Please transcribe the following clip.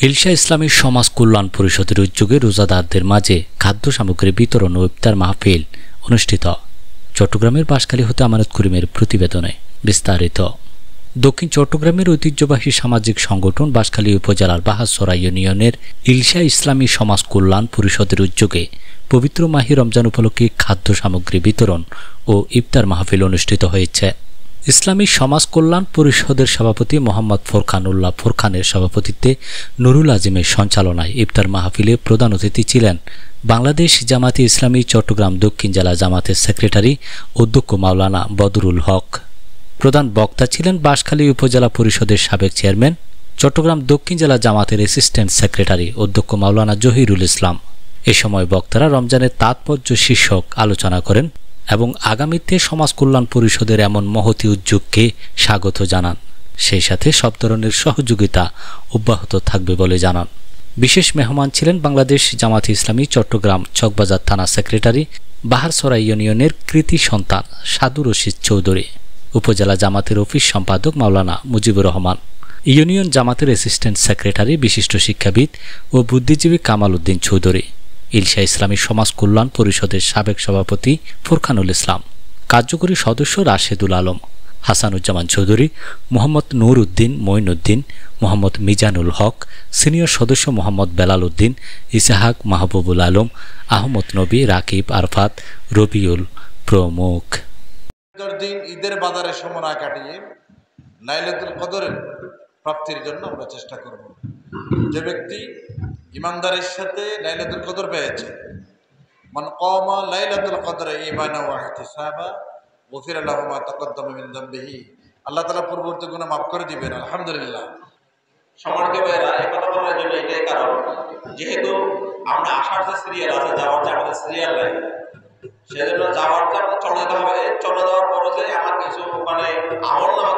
হিলসা ইসলামী সমাজ কল্যাণ পরিষদের উদ্যোগে রোজাদারদের মাঝে খাদ্য সামগ্রী বিতরণ ও ইফতার মাহফিল অনুষ্ঠিত। চট্টগ্রামের বাঁশখালী হতে আমানত করিমের প্রতিবেদনে বিস্তারিত। দক্ষিণ চট্টগ্রামের ঐতিহ্যবাহী সামাজিক সংগঠন বাঁশখালী উপজেলার বাহাছড়া ইউনিয়নের হিলসা ইসলামী সমাজ কল্যাণ পরিষদের উদ্যোগে পবিত্র মাহে রমজান উপলক্ষে খাদ্য সামগ্রী বিতরণ ও ইফতার মাহফিল অনুষ্ঠিত হয়েছে। ইসলামী সমাজ কল্যাণ পরিষদের সভাপতি মোহাম্মদ ফোরকানুল্লাহ ফোরকানের সভাপতিত্বে নুরুল আজিমের সঞ্চালনায় ইফতার মাহফিলে প্রধান অতিথি ছিলেন বাংলাদেশ জামাতে ইসলামী চট্টগ্রাম দক্ষিণ জেলা জামাতের সেক্রেটারি অধ্যক্ষ মাওলানা বদরুল হক। প্রধান বক্তা ছিলেন বাঁশখালী উপজেলা পরিষদের সাবেক চেয়ারম্যান চট্টগ্রাম দক্ষিণ জেলা জামাতের অ্যাসিস্ট্যান্ট সেক্রেটারি অধ্যক্ষ মাওলানা জহিরুল ইসলাম। এ সময় বক্তারা রমজানের তাৎপর্য শীর্ষক আলোচনা করেন এবং আগামীতে সমাজ কল্যাণ পরিষদের এমন মহতী উদ্যোগকে স্বাগত জানান। সেই সাথে সব ধরনের সহযোগিতা অব্যাহত থাকবে বলে জানান। বিশেষ মেহমান ছিলেন বাংলাদেশ জামাতে ইসলামী চট্টগ্রাম চকবাজার থানা সেক্রেটারি বাহাছড়া ইউনিয়নের কৃতি সন্তান সাদু রশিদ চৌধুরী, উপজেলা জামাতের অফিস সম্পাদক মাওলানা মুজিবুর রহমান, ইউনিয়ন জামাতের অ্যাসিস্ট্যান্ট সেক্রেটারি বিশিষ্ট শিক্ষাবিদ ও বুদ্ধিজীবী কামাল উদ্দিন চৌধুরী, হিলসা ইসলামী সমাজ কল্যাণ পরিষদের সাবেক সভাপতি ফোরকানুল ইসলাম, কার্যকরী সদস্য রাশেদুল আলম, হাসানুজ্জামান চৌধুরী, মোহাম্মদ নূর উদ্দিন মঈনুদ্দিন, মোহাম্মদ মিজানুল হক, সিনিয়র সদস্য মোহাম্মদ বেলাল উদ্দিন, ইসাহাক মাহবুবুল আলম, আহমদ নবী, রাকিব আরফাত, রবিউল প্রমুখ। দিন ঈদের বাজারে সময় কাটিয়ে লাইলাতুল কদরের প্রাপ্তির জন্য আমরা চেষ্টা করব। যে ব্যক্তি ইমানদারের সাথে লাইলাতুল কদর পেয়েছে, মান কামা লাইলাতুল কদর ঈমানান ওয়া ইহতিসাবা গফিরা লাহু মা তাকাদ্দামা মিন যামবিহি, আল্লাহ তাআলা পূর্ববর্তী গুনাহ মাফ করে দিবেন। আলহামদুলিল্লাহ। সম্মানিত ভাইরা, এই কথা বলার জন্য এটাই কারণ, যেহেতু আমরা আসার যে সিরিয়াল আছে, যাওয়ার যে আমাদের সিরিয়াল নাই, সেজন্য যাওয়ার যে চলে যেতে হবে। চলে যাওয়ার পরে যে আমার কিছু আমল নামা